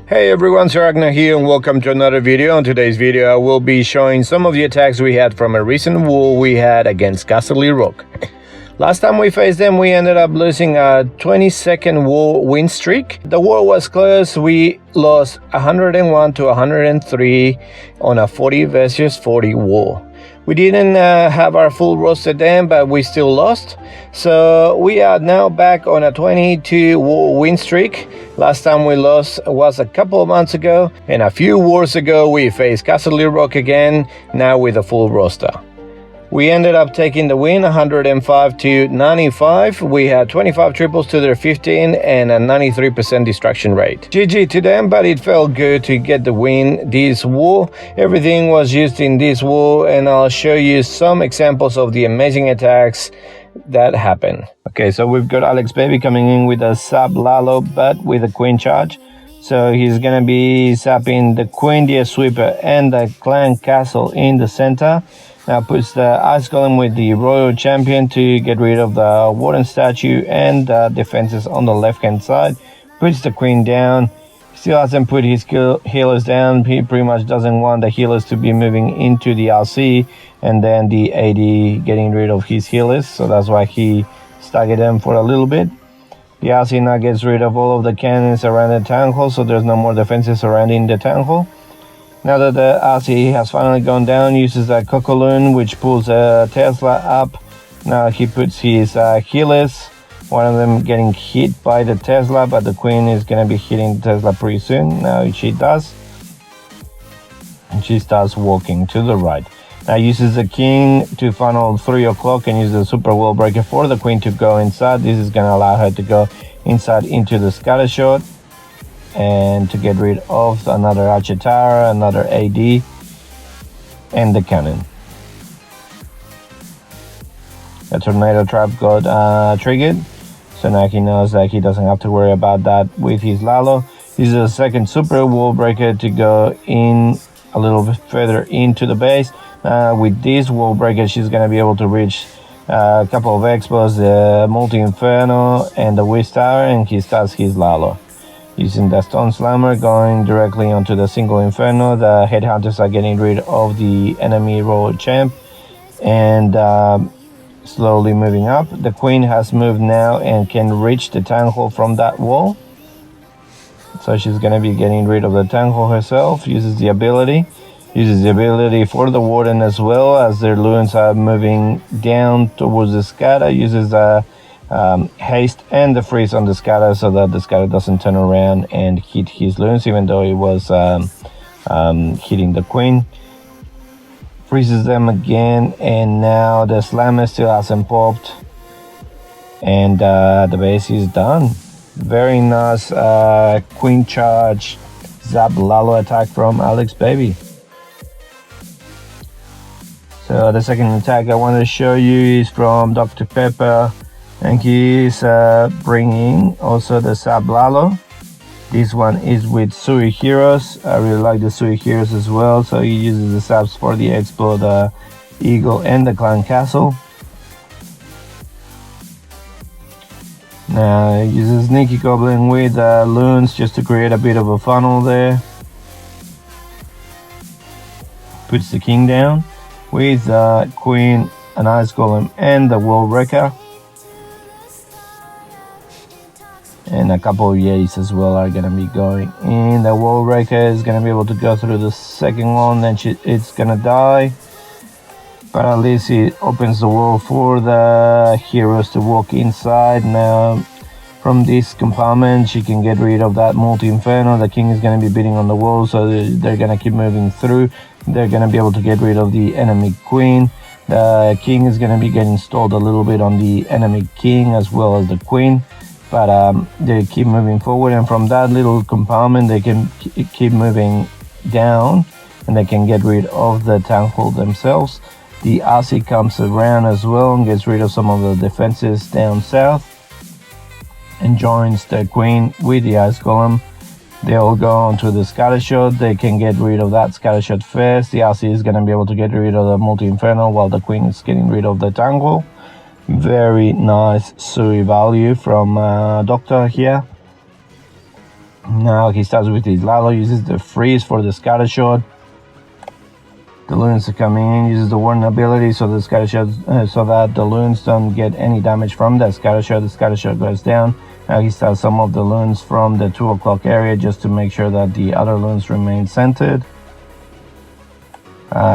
Hey everyone, Ragnar here and welcome to another video. In today's video I will be showing some of the attacks we had from a recent war we had against Casterly Rock. Last time we faced them we ended up losing a 22nd war win streak. The war was close, we lost 101 to 103 on a 40 versus 40 war. We didn't have our full roster then, but we still lost. So we are now back on a 22 war win streak. Last time we lost was a couple of months ago, and a few wars ago we faced Casterly Rock again, now with a full roster. We ended up taking the win 105 to 95. We had 25 triples to their 15 and a 93% destruction rate. GG to them, but it felt good to get the win this war. Everything was used in this war, and I'll show you some examples of the amazing attacks that happen. Okay, so we've got Alex Baby coming in with a sub lalo, but with a queen charge. So he's gonna be sapping the queen, the sweeper, and the clan castle in the center. Now puts the ice golem with the royal champion to get rid of the warden statue and the defenses on the left hand side. Puts the queen down. Still hasn't put his healers down. He pretty much doesn't want the healers to be moving into the RC and then the AD getting rid of his healers. So that's why he staggered them for a little bit. The RC now gets rid of all of the cannons around the town hall, so there's no more defenses surrounding the town hall. Now that the RC has finally gone down, uses that Cocoloon, which pulls a Tesla up. Now he puts his healers, one of them getting hit by the Tesla, but the queen is going to be hitting the Tesla pretty soon. Now she does. And she starts walking to the right. Now uses the king to funnel 3 o'clock and uses the super wall breaker for the queen to go inside. This is going to allow her to go inside into the scatter shot and to get rid of another archer tower, another AD, and the cannon. The tornado trap got triggered, so now he knows that he doesn't have to worry about that with his lalo. This is a second super wall breaker to go in a little bit further into the base. With this wall breaker she's going to be able to reach a couple of expos, the multi-inferno and the wish tower, and he starts his lalo. Using the stone slammer, going directly onto the single inferno. The headhunters are getting rid of the enemy royal champ and slowly moving up. The queen has moved now and can reach the town hall from that wall. So she's going to be getting rid of the town hall herself. Uses the ability for the warden as well, as their loons are moving down towards the scatter. Uses the haste and the freeze on the scatter so that the scatter doesn't turn around and hit his loons, even though it was hitting the queen. Freezes them again, and now the slammer still hasn't popped, and the base is done. Very nice queen charge zap lalo attack from Alex Baby. So the second attack I want to show you is from Dr. Pepper, and he's bringing also the sub lalo. This one is with Sui Heroes. I really like the Sui Heroes as well, so he uses the subs for the Expo, the Eagle, and the Clan Castle. Now he uses Sneaky Goblin with loons just to create a bit of a funnel there. Puts the king down with Queen, an Ice Golem, and the World Wrecker. And a couple of yetis as well are going to be going in. The wall breaker is going to be able to go through the second one, then it's going to die. But at least it opens the wall for the heroes to walk inside. Now from this compartment she can get rid of that multi-inferno. The king is going to be beating on the wall, so they're going to keep moving through. They're going to be able to get rid of the enemy queen. The king is going to be getting stalled a little bit on the enemy king as well as the queen. But they keep moving forward, and from that little compartment they can keep moving down, and they can get rid of the town hall themselves. The RC comes around as well and gets rid of some of the defenses down south and joins the queen with the ice golem. They all go onto the scatter shot. They can get rid of that scatter shot first. The RC is going to be able to get rid of the multi-inferno while the queen is getting rid of the town hall. Very nice Sui value from Doctor here. Now he starts with his lalo, uses the freeze for the scatter shot. The loons are coming in, uses the warden ability so the scatter shot, so that the loons don't get any damage from that scatter shot. The scatter shot goes down. Now he starts some of the loons from the 2 o'clock area just to make sure that the other loons remain centered.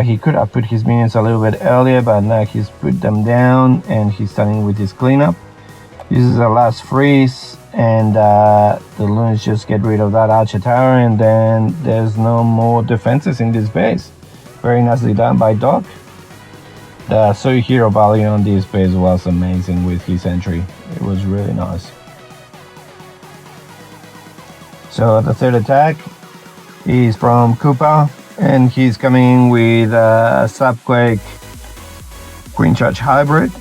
He could have put his minions a little bit earlier, but now he's put them down and he's starting with his cleanup. Uses the last freeze, and the loons just get rid of that archer tower, and then there's no more defenses in this base. Very nicely done by Doc. The Soy Hero value on this base was amazing with his entry. It was really nice. So the third attack is from Koopa, and he's coming with a quake Queen Charge hybrid.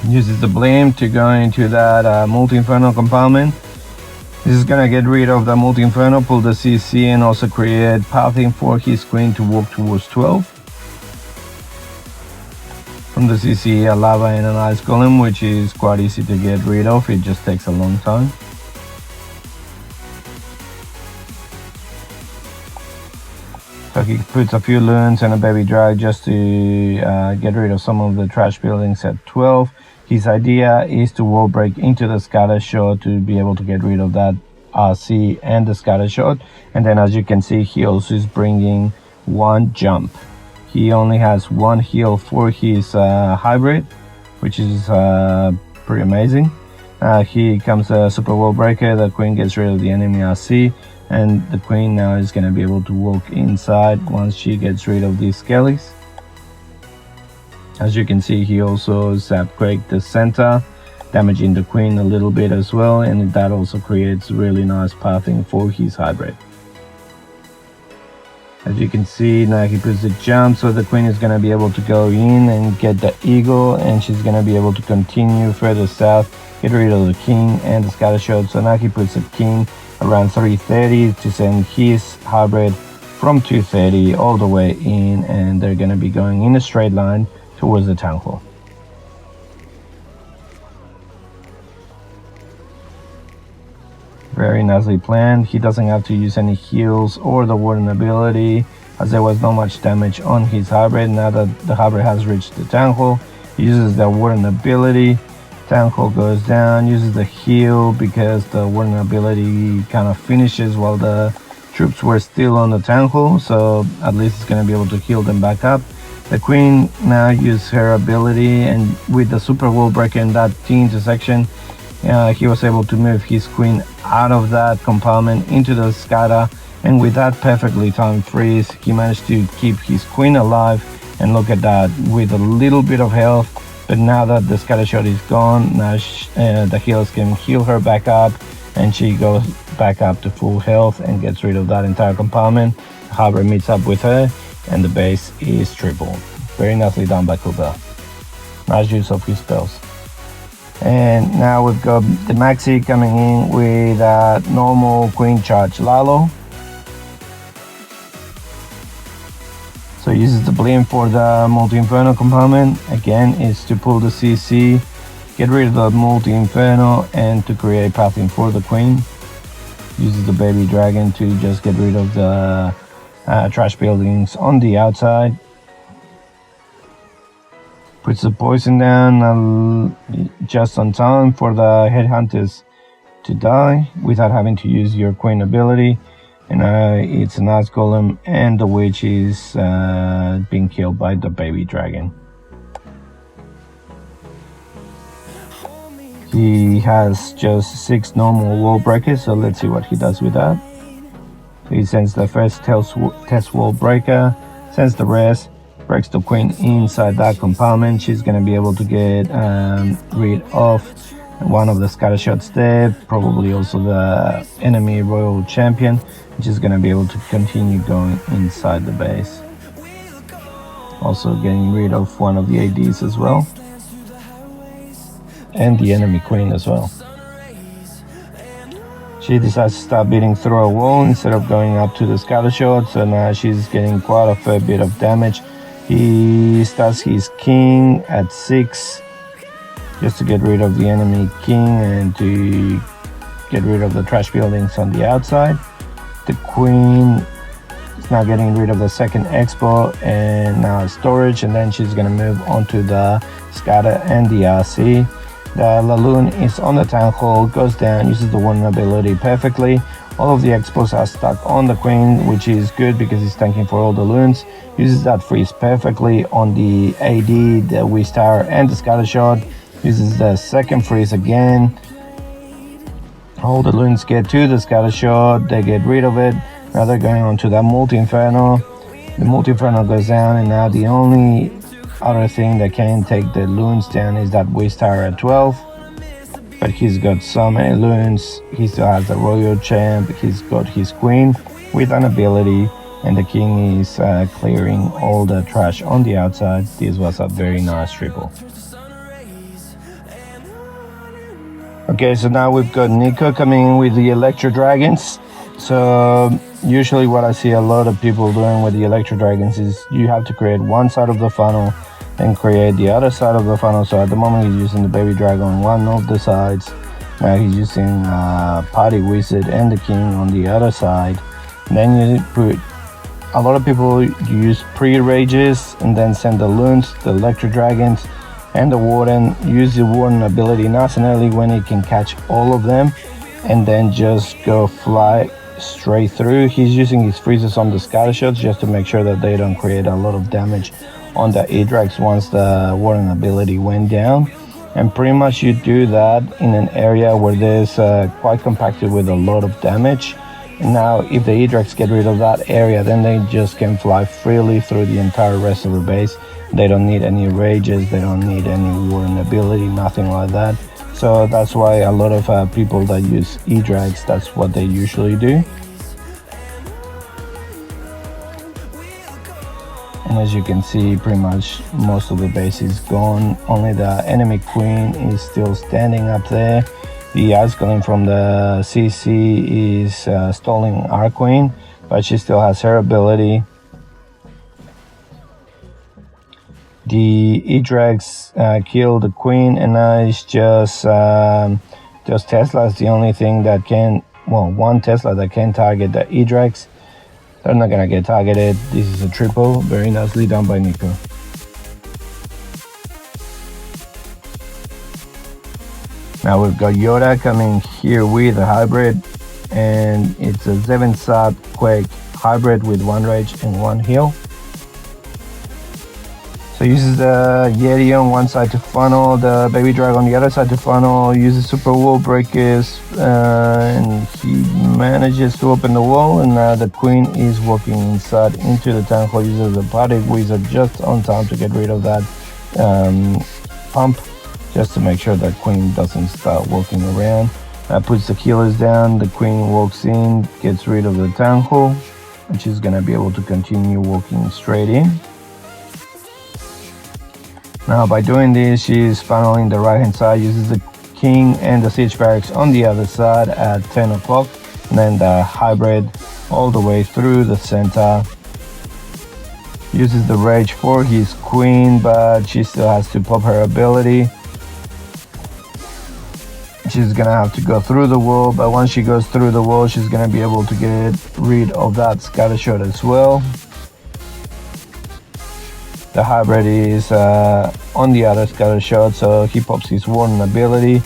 Uses the blame to go into that multi-inferno compartment. This is gonna get rid of the multi-inferno, pull the CC, and also create pathing for his queen to walk towards 12. From the CC, a lava and an ice golem, which is quite easy to get rid of, it just takes a long time. So he puts a few loons and a baby drag just to get rid of some of the trash buildings at 12. His idea is to wall break into the scatter shot to be able to get rid of that RC and the scatter shot. And then as you can see, he also is bringing 1 jump. He only has 1 heal for his hybrid, which is pretty amazing. Here comes a super wall breaker. The queen gets rid of the enemy RC, and the queen now is going to be able to walk inside once she gets rid of these skellies. As you can see, he also quaked the center, damaging the queen a little bit as well, and that also creates really nice pathing for his hybrid. As you can see, now he puts the jump, so the queen is going to be able to go in and get the eagle, and she's going to be able to continue further south, get rid of the king and the scatter shot. So now he puts the king around 330 to send his hybrid from 230 all the way in, and they're going to be going in a straight line towards the town hall. Very nicely planned. He doesn't have to use any heals or the warden ability, as there was not much damage on his hybrid. Now that the hybrid has reached the town hall, he uses the warden ability. Town hall goes down, uses the heal because the warden ability kind of finishes while the troops were still on the town hall, so at least it's going to be able to heal them back up. The queen now uses her ability, and with the super wall breaker in that T intersection, he was able to move his queen out of that compartment into the scatter, and with that perfectly timed freeze, he managed to keep his queen alive. And look at that, with a little bit of health, but now that the scatter shot is gone, now the healers can heal her back up, and she goes back up to full health and gets rid of that entire compartment. Harbor meets up with her, and the base is triple. Very nicely done by Koopa. Nice use of his spells. And now we've got the Maxi coming in with a normal queen charge lalo. So he uses the blame for the multi-inferno compartment. Again, is to pull the CC, get rid of the multi-inferno, and to create pathing for the queen. Uses the baby dragon to just get rid of the trash buildings on the outside. Puts the poison down just on time for the headhunters to die without having to use your queen ability. And it's an ice golem, and the witch is being killed by the baby dragon. He has just 6 normal wall breakers, so let's see what he does with that. So he sends the first test wall breaker, sends the rest, breaks the queen inside that compartment. She's going to be able to get rid of one of the scatter shots there, probably also the enemy royal champion, which is going to be able to continue going inside the base. Also getting rid of one of the ADs as well, and the enemy queen as well. She decides to start beating through a wall instead of going up to the scatter shot, so now she's getting quite a fair bit of damage. He starts his king at 6 just to get rid of the enemy king and to get rid of the trash buildings on the outside. The queen is now getting rid of the second expo and now storage, and then she's gonna move onto the scatter and the RC. The Laloon is on the town hall, goes down, uses the vulnerability perfectly. All of the expos are stuck on the queen, which is good because it's tanking for all the loons. Uses that freeze perfectly on the AD, the Whiz Tower and the scatter shot. Uses the second freeze again. All the loons get to the scatter shot, they get rid of it. Now they're going on to that multi-inferno. The multi-inferno goes down, and now the only other thing that can take the loons down is that Whiz Tower at 12. But he's got so many loons, he still has the royal champ, he's got his queen with an ability, and the king is clearing all the trash on the outside. This was a very nice triple. Okay, so now we've got Neko coming in with the Electro Dragons. So usually what I see a lot of people doing with the Electro Dragons is you have to create one side of the funnel and create the other side of the funnel. So at the moment he's using the baby dragon on one of the sides. Now he's using Party Wizard and the king on the other side. And then you put, a lot of people use pre-rages and then send the loons, the Electro Dragons and the warden. Use the warden ability nice and early when he can catch all of them, and then just go fly straight through. He's using his freezes on the scatter shots just to make sure that they don't create a lot of damage on the edrags once the warden ability went down. And pretty much you do that in an area where there's quite compacted with a lot of damage. Now if the edrags get rid of that area, then they just can fly freely through the entire rest of the base. They don't need any rages, they don't need any warden ability, nothing like that. So that's why a lot of people that use edrags, that's what they usually do. And as you can see, pretty much most of the base is gone. Only the enemy queen is still standing up there. The ice golem from the CC is stalling our queen, but she still has her ability. The edrags killed the queen, and now it's just Tesla's the only thing that can, well, one Tesla that can target the edrags. They're not gonna get targeted. This is a triple, very nicely done by Neko. Now we've got Yoda coming here with a hybrid, and it's a 7-sat quake hybrid with 1 rage and 1 heal. So uses the Yeti on one side to funnel, the baby drag on the other side to funnel, uses super wall breakers, and he manages to open the wall, and now the queen is walking inside into the town hall. Uses the party wizard just on time to get rid of that pump, just to make sure that queen doesn't start walking around. Puts the killers down, the queen walks in, gets rid of the town hall, and she's gonna be able to continue walking straight in. Now by doing this, she's funneling the right hand side, uses the king and the siege barracks on the other side at 10 o'clock, and then the hybrid all the way through the center. Uses the rage for his queen, but she still has to pop her ability. She's gonna have to go through the wall, but once she goes through the wall, she's gonna be able to get rid of that scatter shot as well. The hybrid is on the other scatter shot, so he pops his warden ability.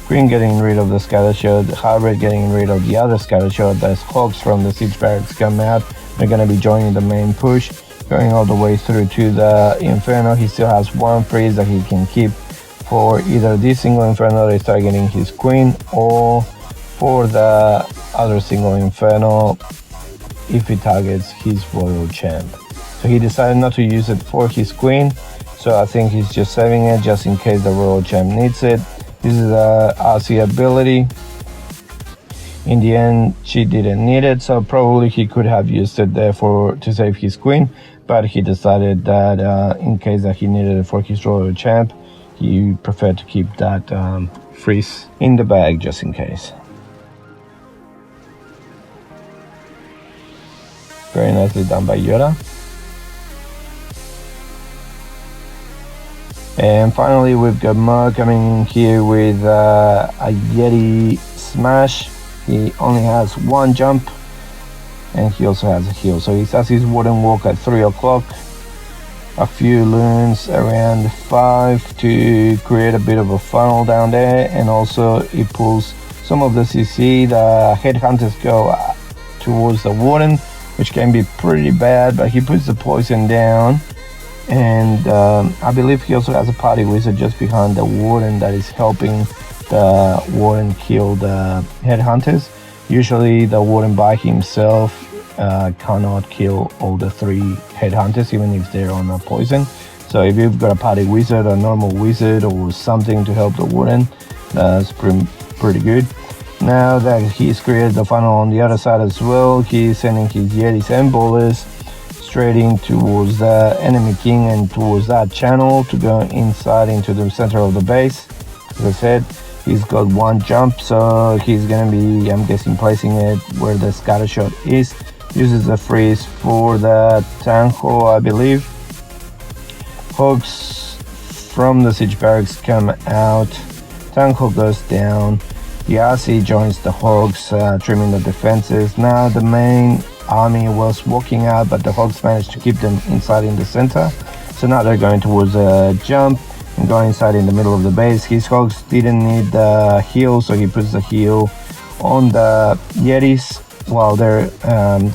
Queen getting rid of the scatter shot, the hybrid getting rid of the other scatter shot. As hawks from the siege barracks come out, they're gonna be joining the main push, going all the way through to the inferno. He still has 1 freeze that he can keep for either this single inferno that is targeting his queen, or for the other single inferno if he targets his royal champ. So he decided not to use it for his queen, so I think he's just saving it just in case the royal champ needs it. This is a RC ability. In the end, she didn't need it, so probably he could have used it there to save his queen, but he decided that in case that he needed it for his royal champ, he preferred to keep that freeze in the bag just in case. Very nicely done by Yoda. And finally we've got Mo coming in here with a Yeti smash. he only has one jump, and he also has a heal. So he starts his wooden walk at 3 o'clock. A few loons around 5 to create a bit of a funnel down there, and also he pulls some of the CC. The headhunters go towards the warden, which can be pretty bad, but he puts the poison down. And I believe he also has a party wizard just behind the warden that is helping the warden kill the headhunters. Usually the warden by himself cannot kill all the 3 headhunters, even if they're on a poison. So if you've got a party wizard, a normal wizard, or something to help the warden, that's pretty good. Now that he's created the funnel on the other side as well, he's sending his yetis and bowlers straight in towards the enemy king and towards that channel to go inside into the center of the base. As I said, he's got one jump, so he's gonna be, I'm guessing, placing it where the scatter shot is. Uses the freeze for the Tanho, I believe. Hogs from the siege barracks come out. Tanho goes down. Yasi joins the hogs, trimming the defenses. Now the main army was walking out, but the hogs managed to keep them inside in the center. So now they're going towards a jump and going inside in the middle of the base. His hogs didn't need the heal, so he puts the heal on the yetis while they're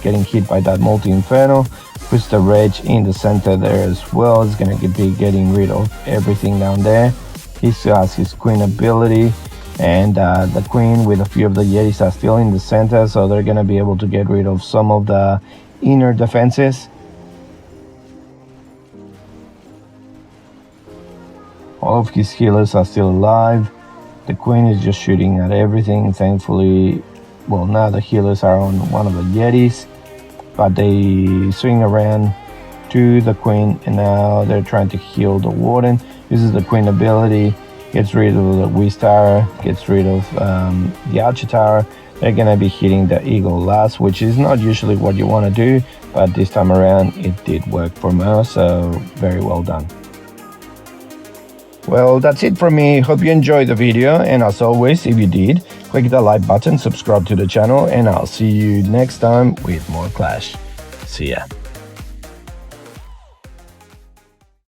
getting hit by that multi-inferno. Puts the rage in the center there as well. It's gonna be getting rid of everything down there. He still has his queen ability, and the queen with a few of the yetis are still in the center, so they're gonna be able to get rid of some of the inner defenses. All of his healers are still alive. The queen is just shooting at everything. Thankfully, well, now the healers are on one of the yetis, but they swing around to the queen, and now they're trying to heal the warden. Uses the queen ability, gets rid of the Whiz Tower, gets rid of the Archer Tower. They're gonna be hitting the Eagle last, which is not usually what you want to do, but this time around it did work for Mo, so very well done. Well, that's it from me. Hope you enjoyed the video, and as always, if you did, click the like button, subscribe to the channel, and I'll see you next time with more Clash. See ya.